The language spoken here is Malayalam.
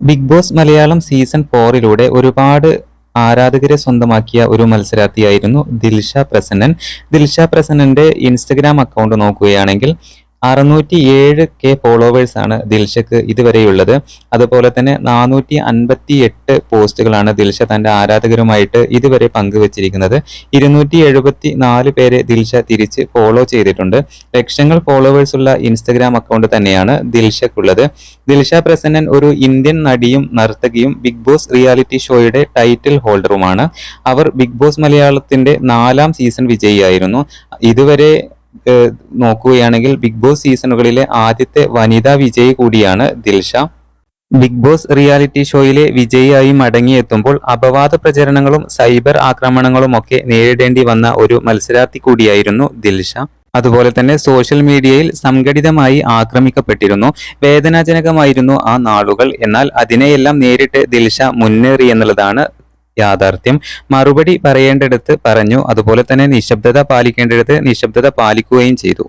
ബിഗ് ബോസ് മലയാളം സീസൺ 4 ഒരുപാട് ആരാധകരെ സ്വന്തമാക്കിയ ഒരു മത്സരാർത്ഥിയായിരുന്നു ദിൽഷ പ്രസന്നൻ. ദിൽഷ പ്രസന്നന്റെ ഇൻസ്റ്റഗ്രാം അക്കൗണ്ട് നോക്കുകയാണെങ്കിൽ 607K ഫോളോവേഴ്സ് ആണ് ദിൽഷക്ക് ഇതുവരെയുള്ളത്. അതുപോലെ തന്നെ 458 പോസ്റ്റുകളാണ് ദിൽഷ തന്റെ ആരാധകരുമായിട്ട് ഇതുവരെ പങ്കുവച്ചിരിക്കുന്നത്. 274 പേരെ ദിൽഷ തിരിച്ച് ഫോളോ ചെയ്തിട്ടുണ്ട്. ലക്ഷങ്ങൾ ഫോളോവേഴ്സ് ഉള്ള ഇൻസ്റ്റഗ്രാം അക്കൗണ്ട് തന്നെയാണ് ദിൽഷക്കുള്ളത്. ദിൽഷ പ്രസന്നൻ ഒരു ഇന്ത്യൻ നടിയും നർത്തകിയും ബിഗ് ബോസ് റിയാലിറ്റി ഷോയുടെ ടൈറ്റിൽ ഹോൾഡറുമാണ്. അവർ ബിഗ് ബോസ് മലയാളത്തിന്റെ 4ാം സീസൺ വിജയിയായിരുന്നു. ഇതുവരെ നോക്കുകയാണെങ്കിൽ ബിഗ് ബോസ് സീസണുകളിലെ ആദ്യത്തെ വനിതാ വിജയി കൂടിയാണ് ദിൽഷ. ബിഗ് ബോസ് റിയാലിറ്റി ഷോയിലെ വിജയിയായി മടങ്ങിയെത്തുമ്പോൾ അപവാദ പ്രചരണങ്ങളും സൈബർ ആക്രമണങ്ങളും ഒക്കെ നേരിടേണ്ടി വന്ന ഒരു മത്സരാർത്ഥി കൂടിയായിരുന്നു ദിൽഷ. അതുപോലെ തന്നെ സോഷ്യൽ മീഡിയയിൽ സംഘടിതമായി ആക്രമിക്കപ്പെട്ടിരുന്നു. വേദനാജനകമായിരുന്നു ആ നാളുകൾ. എന്നാൽ അതിനെയെല്ലാം നേരിട്ട് ദിൽഷ മുന്നേറി എന്നുള്ളതാണ് യാഥാർത്ഥ്യം. മറുപടി പറയേണ്ടിടത്ത് പറഞ്ഞു, അതുപോലെ തന്നെ നിശബ്ദത പാലിക്കേണ്ടിടത്ത് നിശബ്ദത പാലിക്കുകയും ചെയ്തു.